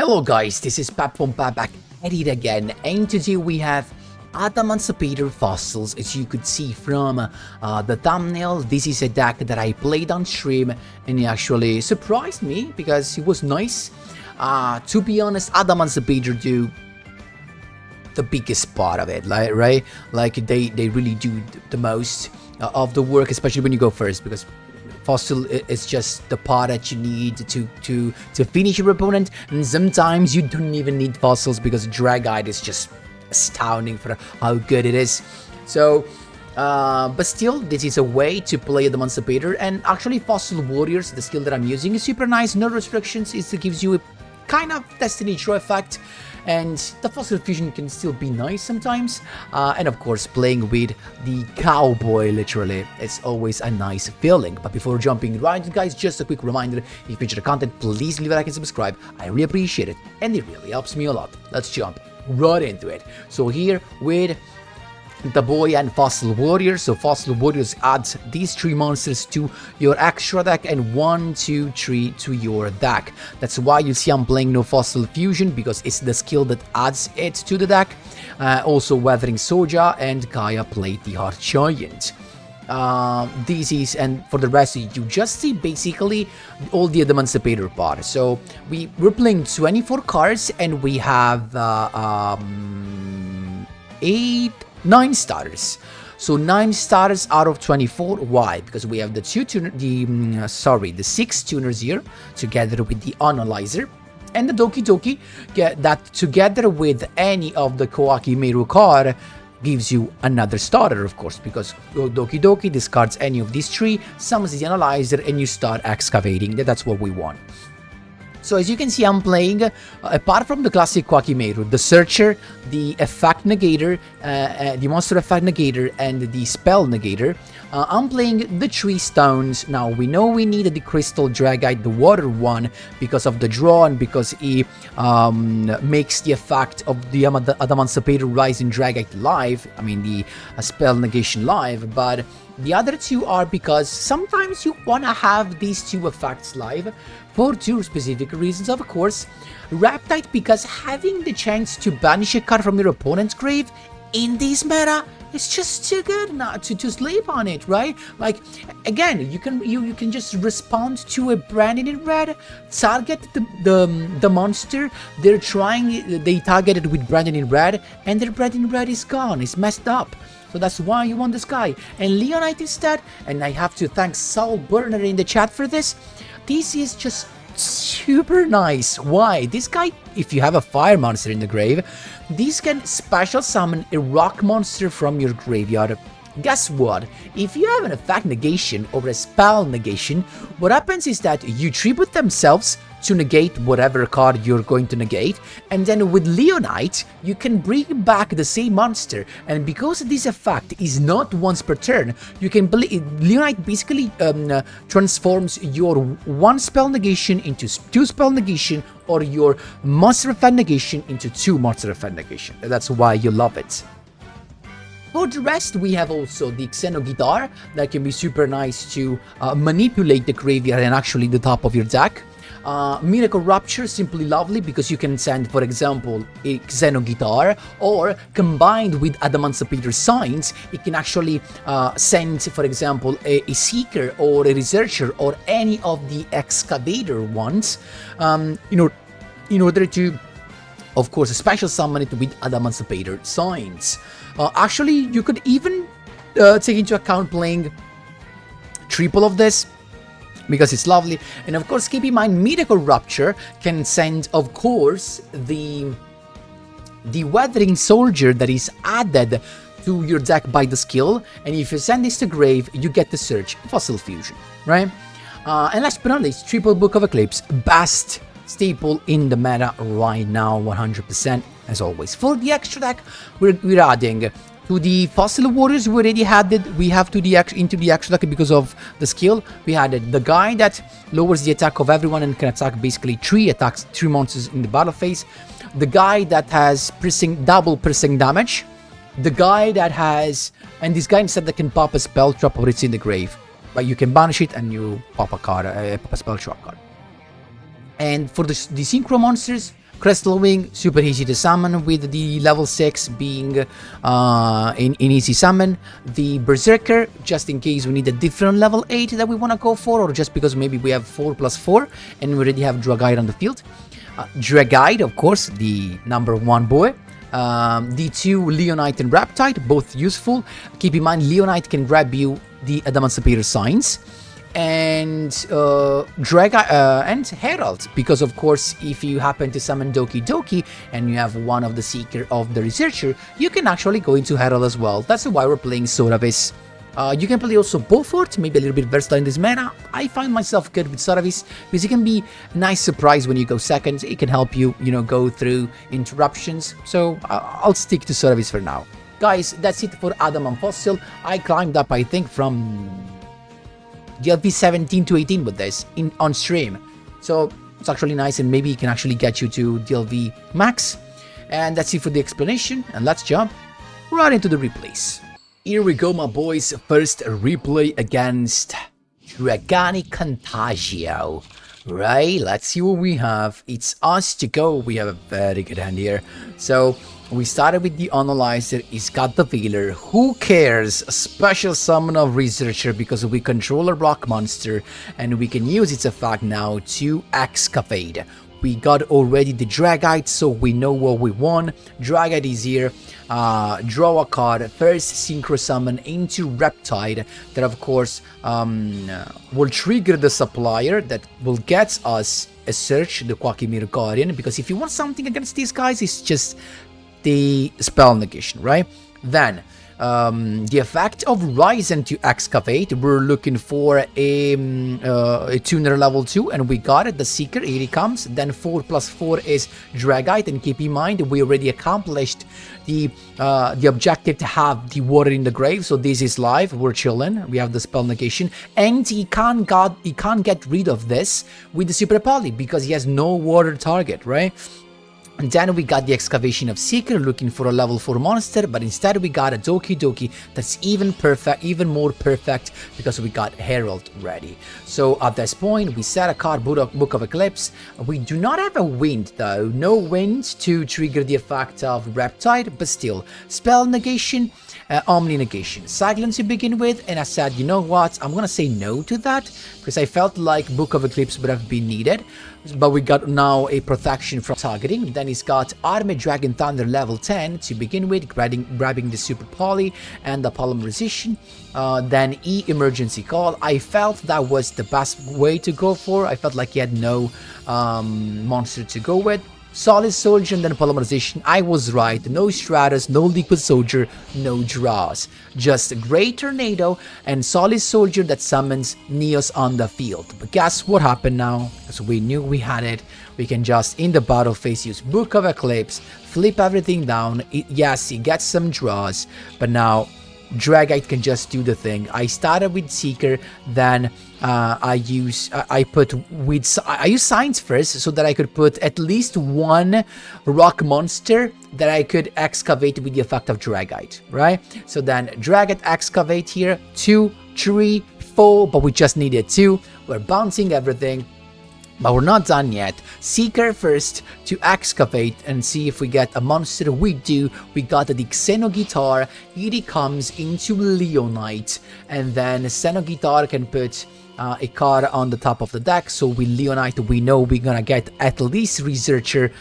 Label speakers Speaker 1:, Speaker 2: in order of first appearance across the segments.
Speaker 1: Hello guys, this is Pap from Pap back at it again, and today we have ADAMANCIPATOR fossils. As you could see from the thumbnail, this is a deck that I played on stream and it actually surprised me because it was nice. To be honest, ADAMANCIPATOR do the biggest part of it, right? Like they really do the most of the work, especially when you go first, because fossil is just the part that you need to finish your opponent, and sometimes you don't even need fossils because drag guide is just astounding for how good it is. So but still, this is a way to play the ADAMANCIPATOR, and actually Fossil Warriors, the skill that I'm using, is super nice. No restrictions. It gives you a kind of Destiny Draw effect, and the Fossil Fusion can still be nice sometimes. And of course, playing with the Cowboy, literally, it's always a nice feeling. But before jumping right in, guys, just a quick reminder, if you enjoy the content, please leave a like and subscribe. I really appreciate it, and it really helps me a lot. Let's jump right into it. So here with the boy and Fossil Warriors. So Fossil Warriors adds these 3 monsters to your extra deck and 1, 2, 3 to your deck. That's why you see I'm playing no Fossil Fusion, because it's the skill that adds it to the deck. Also Weathering Soja and Gaia played the Heart Giant. This is, and for the rest you just see basically all the ADAMANCIPATOR part. So we're playing 24 cards and we have 9 starters. So 9 starters out of 24. Why? Because we have the 6 tuners here together with the analyzer, and the Doki Doki that together with any of the Koaki Meru card gives you another starter, of course, because Doki Doki discards any of these 3, summons the analyzer, and you start excavating. That's what we want. So as you can see, I'm playing, apart from the classic Quakimeru, the Searcher, the Effect Negator, the Monster Effect Negator, and the Spell Negator, I'm playing the 3 stones. Now, we know we need the Crystal Dragite, the Water one, because of the draw and because he makes the effect of the ADAMANCIPATOR Rising Dragite live, I mean the Spell Negation live, but the other 2 are because sometimes you want to have these 2 effects live for 2 specific reasons. Of course, Reptite, because having the chance to banish a card from your opponent's grave in this meta is just too good not to sleep on it, right? Like, again, you can just respond to a Branding in Red, target the monster they targeted with Branding in Red, and their Branding in Red is gone, it's messed up. So that's why you want this guy. And Leonite instead, and I have to thank Saul Burner in the chat for this, this is just super nice. Why? This guy, if you have a fire monster in the grave, this can special summon a rock monster from your graveyard. Guess what? If you have an effect negation or a spell negation, what happens is that you tribute themselves to negate whatever card you're going to negate, and then with Leonite, you can bring back the same monster, and because this effect is not once per turn, you can Leonite basically transforms your 1 spell negation into 2 spell negation, or your monster effect negation into 2 monster effect negation. That's why you love it. For the rest, we have also the Xeno Guitar that can be super nice to manipulate the graveyard and actually the top of your deck. Miracle Rupture, simply lovely because you can send, for example, a Xeno Guitar, or combined with ADAMANCIPATOR Signs, it can actually send, for example, a Seeker or a Researcher or any of the Excavator ones, in order to, of course, special summon it with ADAMANCIPATOR Signs. Actually, you could even take into account playing triple of this, because it's lovely. And of course, keep in mind, Miracle Rupture can send, of course, the Weathering Soldier that is added to your deck by the skill, and if you send this to grave, you get to search Fossil Fusion, right? And last but not least, Triple Book of Eclipse, best staple in the meta right now, 100%, as always. For the extra deck, we're adding to the Fossil Warriors. We already had it. We have to into the extra deck because of the skill. We added the guy that lowers the attack of everyone and can attack basically 3 monsters in the battle phase. The guy that has double piercing damage. The guy that has, and this guy instead that can pop a spell trap or it's in the grave, but you can banish it and you pop a card, pop a spell trap card. And for the synchro monsters, Crystal Wing, super easy to summon with the level 6 being in easy summon. The Berserker, just in case we need a different level 8 that we want to go for, or just because maybe we have 4+4 and we already have Dragite on the field. Dragite, of course, the #1 boy. The 2 Leonite and Reptite, both useful. Keep in mind, Leonite can grab you the ADAMANCIPATOR signs. And and Herald, because of course if you happen to summon Doki Doki and you have one of the Seeker of the Researcher, you can actually go into Herald as well. That's why we're playing Soravis. You can play also Beaufort, maybe a little bit versatile in this meta. I find myself good with Soravis because it can be a nice surprise when you go second. It can help you, go through interruptions. So I'll stick to Soravis for now. Guys, that's it for Adam and Fossil. I climbed up, I think, from DLV 17 to 18 with this on stream, so it's actually nice, and maybe it can actually get you to DLV max. And that's it for the explanation, and let's jump right into the replays. Here we go, my boys. First replay against Dragonic Contagio. Right, let's see what we have. It's us to go. We have a very good hand here. So we started with the Analyzer. He's got the Veiler. Who cares? A special summon of Researcher because we control a rock monster and we can use its effect now to excavate. We got already the Dragite, so we know what we want. Dragite is here. Draw a card. First Synchro Summon into Reptide. That of course will trigger the supplier that will get us a search, the Quackimir Guardian. Because if you want something against these guys, it's just the spell negation, right? Then the effect of Ryzen to excavate. We're looking for a tuner level 2, and we got it. The Seeker, here he comes. Then 4+4 is Dragite, and keep in mind we already accomplished the objective to have the water in the grave. So this is live. We're chilling. We have the spell negation, and he can't get rid of this with the Super Poly because he has no water target, right? And then we got the Excavation of Seeker, looking for a level 4 monster, but instead we got a Doki Doki that's even more perfect, because we got Herald ready. So at this point, we set a card, Book of Eclipse. We do not have a wind though, no wind to trigger the effect of Reptide, but still, Spell Negation, Omni Negation, Silence to begin with, and I said, you know what, I'm gonna say no to that, because I felt like Book of Eclipse would have been needed. But we got now a protection from targeting. Then he's got Armed Dragon Thunder level 10 to begin with, grabbing the Super Poly and the Polymerization. Then Emergency Call. I felt that was the best way to go for. I felt like he had no monster to go with. Solid Soldier and then Polymerization. I was right. No Stratus, no Liquid Soldier, no draws. Just a Great Tornado and Solid Soldier that summons Neos on the field. But guess what happened now? Because we knew we had it. We can just, in the battle phase, use Book of Eclipse, flip everything down. Yes, he gets some draws, but now Dragite can just do the thing. I started with Seeker, then I use Signs first, so that I could put at least one rock monster that I could excavate with the effect of Dragite, right? So then Dragite excavate here, 2, 3, 4, but we just needed 2. We're bouncing everything. But we're not done yet. Seeker first to excavate and see if we get a monster. We do. We got the Xenoguitar. Here he comes into Leonite. And then Xenoguitar can put a card on the top of the deck. So with Leonite, we know we're gonna get at least Researcher,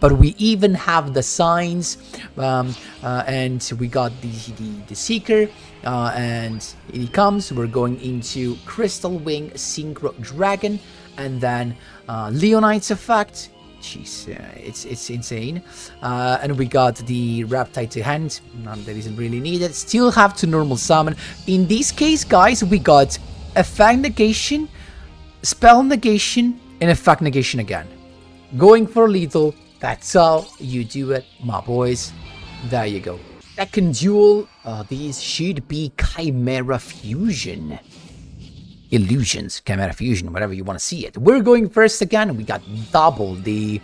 Speaker 1: but we even have the signs. And we got the Seeker. And here he comes. We're going into Crystal Wing Synchro Dragon. And then Leonite's effect. Jeez, it's insane. And we got the Reptide to hand. None that isn't really needed. Still have to normal summon. In this case, guys, we got effect negation, spell negation, and effect negation again. Going for lethal. That's how you do it, my boys. There you go. Second duel. These should be Chimera Fusion. Illusions, Chimera Fusion, whatever you want to see it. We're going first again. We got double the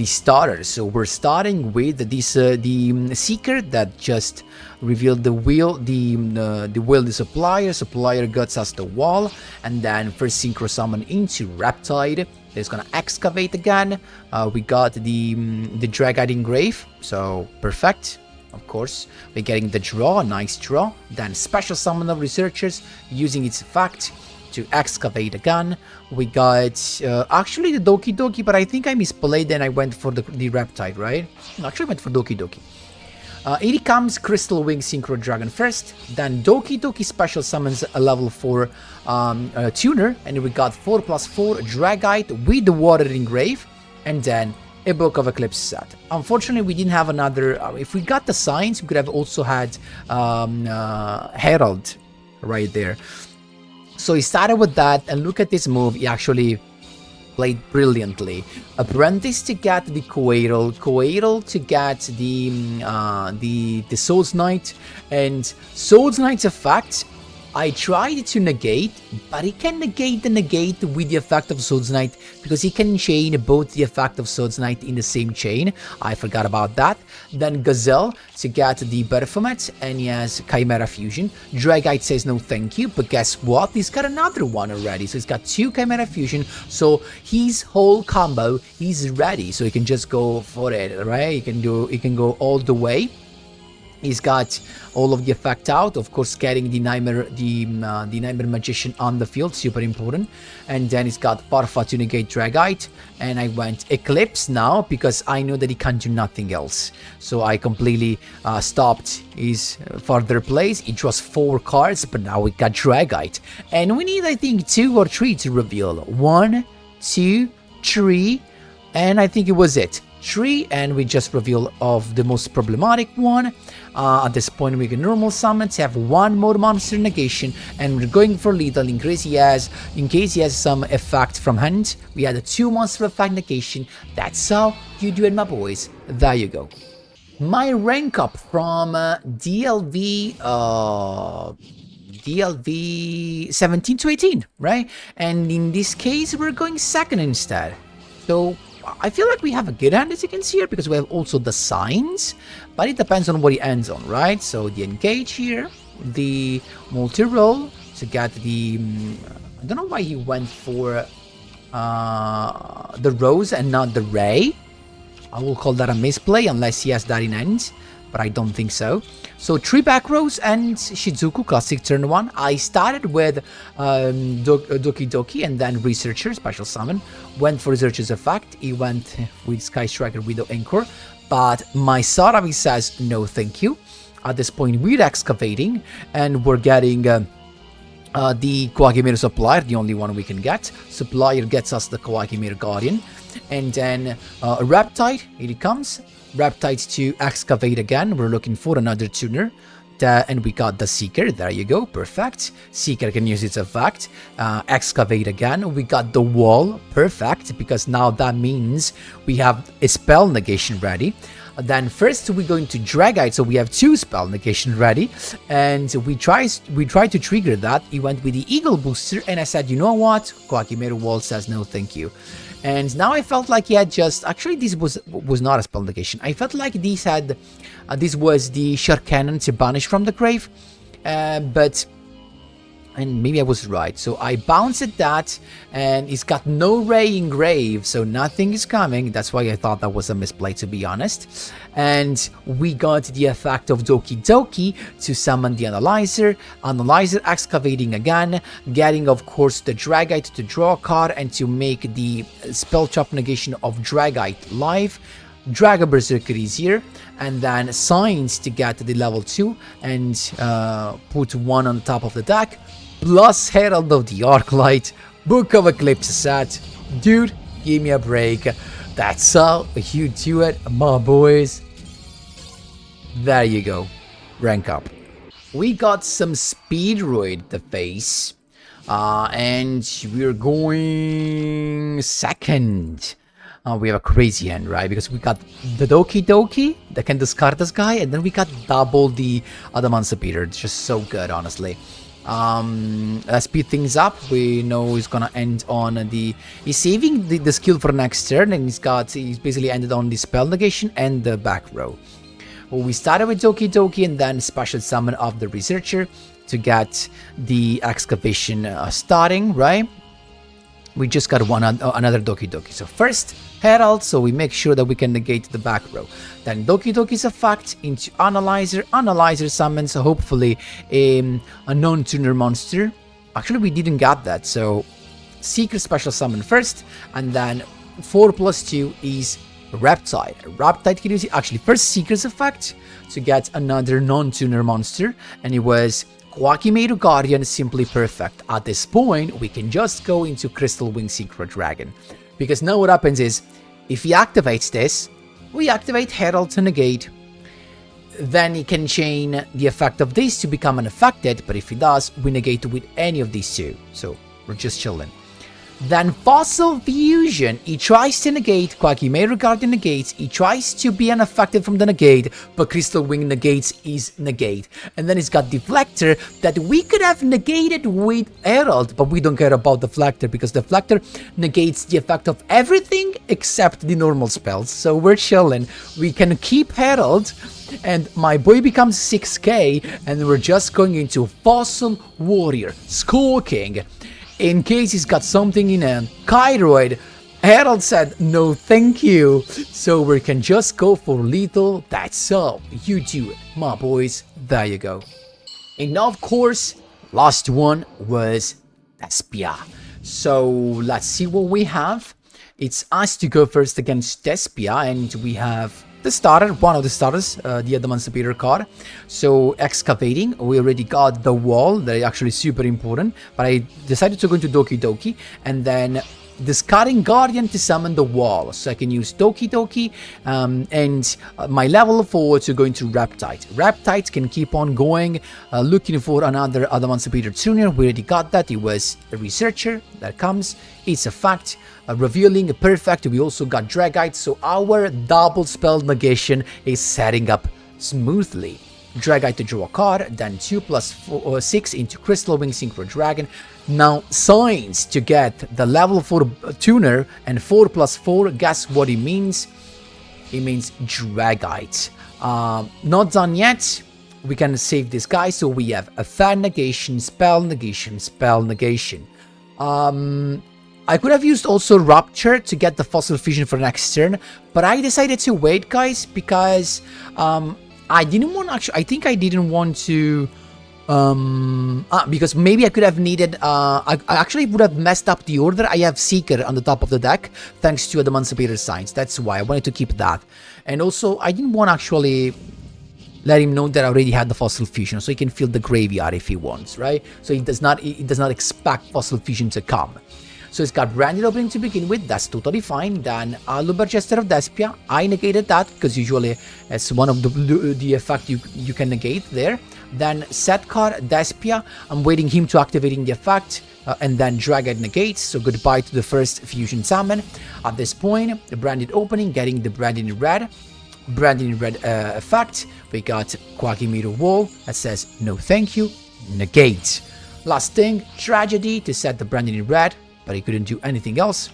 Speaker 1: starters. So we're starting with the Seeker that just revealed the wheel, the supplier. Supplier guts us the wall, and then first Synchro Summon into Reptide. It's gonna excavate again. We got the Dragite Engrave, so perfect. Of course, we're getting the draw, nice draw. Then special summon of researchers using its effect to excavate again. We got actually the Doki Doki, but I think I misplayed and I went for the Reptile, right? No, actually I went for Doki Doki. It comes Crystal Wing Synchro Dragon first, then Doki Doki special summons a level 4 tuner, and we got 4+4 Dragite with the Water Engrave, and then a Book of Eclipse set. Unfortunately, we didn't have another. If we got the signs, we could have also had Herald right there. So he started with that, and look at this move. He actually played brilliantly. Apprentice to get the Coeral to get the Swords Knight, and Swords Knight's effect I tried to negate, but he can negate the negate with the effect of Swords Knight, because he can chain both the effect of Swords Knight in the same chain. I forgot about that. Then Gazelle to get the Baphomet, and he has Chimera Fusion. Dragite says no thank you, but guess what? He's got another one already, so he's got 2 Chimera Fusion, so his whole combo is ready, so he can just go for it, right? He can go all the way. He's got all of the effect out, of course, getting the Nightmare Magician on the field, super important. And then he's got Parfa to negate Dragite, and I went Eclipse now because I know that he can't do nothing else. So I completely stopped his further plays. He draws 4 cards, but now we got Dragite, and we need, I think, 2 or 3 to reveal. 1, 2, 3, and I think it was it. 3, and we just reveal of the most problematic one. At this point we can normal summon to have 1 more monster negation, and we're going for lethal in case he has some effect from hand. We had a 2 monster effect negation. That's how you do it, my boys. There you go. My rank up from DLV 17 to 18, right? And in this case we're going second instead. So I feel like we have a good hand, as you can see here, because we have also the signs, but it depends on what he ends on, right? So the engage here, the multi-roll to get the I don't know why he went for the Rose and not the Ray. I will call that a misplay unless he has that in end, but I don't think so. So 3 back rows and Shizuku classic turn 1. I started with Doki Doki and then Researcher special summon. Went for Researcher's effect. He went with Sky Striker Widow Anchor, but my Saravi says no thank you. At this point we're excavating and we're getting the Kawakimir Supplier, the only one we can get. Supplier gets us the Kawakimir Guardian, and then Reptile, here it comes. Reptile to excavate again. We're looking for another tuner. And we got the Seeker. There you go. Perfect. Seeker can use its effect. Excavate again. We got the Wall. Perfect. Because now that means we have a spell negation ready. Then first we're going to Dragite, so we have 2 spell negation ready, and we try to trigger that. He went with the Eagle Booster, and I said, you know what? Kawakimir Wall says no thank you. And now I felt like he had just... Actually, this was not a spell negation. I felt like this was the Shark Cannon to banish from the grave, but... And maybe I was right. So I bounced at that, and it's got no Ray Engrave, so nothing is coming. That's why I thought that was a misplay, to be honest. And we got the effect of Doki Doki to summon the Analyzer. Analyzer excavating again, getting, of course, the Dragite to draw a card and to make the spell chop negation of Dragite live. Dragon Berserker is here, and then Signs to get the level 2 and put 1 on top of the deck. Plus Herald of the Arclight, Book of Eclipse set. Dude, give me a break. That's how you do it, my boys. There you go. Rank up. We got some Speedroid to face. And we're going second. We have a crazy hand, right? Because we got the Doki Doki that can discard this guy, and then we got double the ADAMANCIPATOR. It's just so good, honestly. Let's speed things up. We know he's gonna end on the... He's saving the skill for next turn, and he's basically ended on the spell negation and the back row. Well, we started with Doki Doki and then special summon of the Researcher to get the excavation starting, right? we just got another Doki Doki. So first, Herald, so we make sure that we can negate the back row. Then Doki Doki's effect into Analyzer. Analyzer summons, hopefully, a non-tuner monster. Actually, we didn't get that, so Seeker special summon first, and then 4+2 is Reptile. Reptile can use it, actually, first Seeker's effect to get another non-tuner monster, and it was Quakimeru Guardian, simply perfect. At this point, we can just go into Crystal Wing Synchro Dragon. Because now what happens is, if he activates this, we activate Herald to negate. Then he can chain the effect of this to become unaffected, but if he does, we negate with any of these two. So, we're just chilling. Then Fossil Fusion, he tries to negate, Quakimeru Guardian negates, he tries to be unaffected from the negate, but Crystal Wing negates is negate. And then he's got Deflector that we could have negated with Herald, but we don't care about Deflector because Deflector negates the effect of everything except the normal spells. So we're chilling. We can keep Herald, and my boy becomes 6k, and we're just going into Fossil Warrior, Skull King. In case he's got something in a Kyroid, Herald said no thank you, so we can just go for lethal. That's how you do it, my boys. There you go. And of course, last one was Despia. So let's see what we have. It's us to go first against Despia, and we have the starter, one of the starters, the ADAMANCIPATOR card. So Excavating, we already got the wall, that is actually super important, but I decided to go into Doki Doki, and then discarding Guardian to summon the wall, so I can use Doki Doki, and my level 4 to go into Reptite. Reptite can keep on going, looking for another ADAMANCIPATOR tuner. We already got that. It was a Researcher that comes. It's a fact. Revealing, perfect. We also got Dragite, so our double spell negation is setting up smoothly. Dragite to draw a card, then 2+6 into Crystal Wing Synchro Dragon. Now, Signs to get the level 4 tuner, and 4+4, guess what it means? It means Dragite. Not done yet. We can save this guy, so we have a fan negation, spell negation, spell negation. I could have used also Rupture to get the Fossil Fusion for next turn, but I decided to wait, guys, because I didn't want I think I didn't want to because maybe I could have needed I actually would have messed up the order. I have Seeker on the top of the deck thanks to the ADAMANCIPATOR Signs. That's why I wanted to keep that. And also I didn't want to actually let him know that I already had the Fossil Fusion, so he can fill the graveyard if he wants, right? So he does not expect Fossil Fusion to come. So it's got Branded Opening to begin with, that's totally fine. Then Lumberjester of Despia, I negated that because usually it's one of the effect you can negate there. Then set card Despia, I'm waiting him to activating the effect, and then Dragite negates, so goodbye to the first Fusion Summon. At this point, the Branded Opening, getting the Branded in Red. Branded in Red effect, we got Quakimeru Wall that says no thank you, negate. Last thing, Tragedy to set the Branded in Red, but he couldn't do anything else.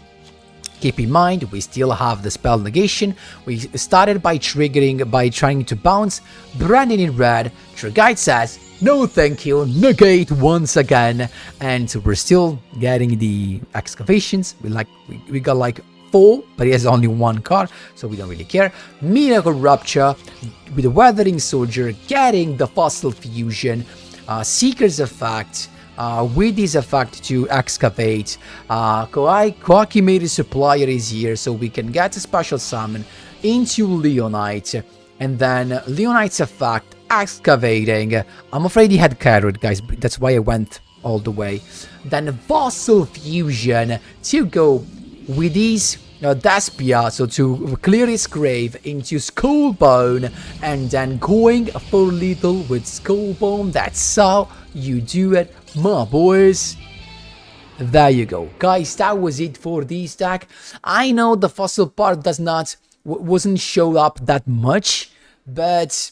Speaker 1: Keep in mind, we still have the spell negation. We started by triggering, by trying to bounce. Branded in Red, Dragite says, no thank you, negate once again. And we're still getting the excavations. We got like 4, but he has only 1 card, so we don't really care. Miracle Rupture with the Weathering Soldier, getting the Fossil Fusion. Seeker's effect. With this effect to excavate, Quakimeru Supplier is here, so we can get a special summon into Leonite, and then Leonite's effect, excavating. I'm afraid he had Carrot, guys, that's why I went all the way. Then Fossil Fusion to go with these Despia, so to clear his grave into Skullbone, and then going for lethal with Skullbone. That's how you do it, my boys. There you go, guys. That was it for this deck. I know the fossil part wasn't show up that much, but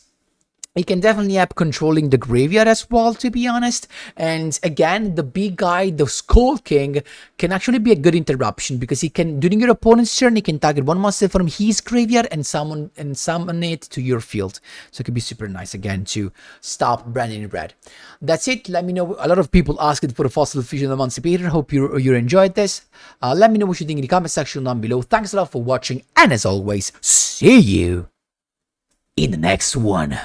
Speaker 1: It can definitely help controlling the graveyard as well, to be honest. And again, the big guy, the Skull King, can actually be a good interruption because he can, during your opponent's turn, he can target one monster from his graveyard and summon it to your field. So it could be super nice again to stop Brandon in red. That's it. Let me know. A lot of people asked for a Fossil Fusion Emancipator. Hope you enjoyed this. Let me know what you think in the comment section down below. Thanks a lot for watching, and as always, see you in the next one.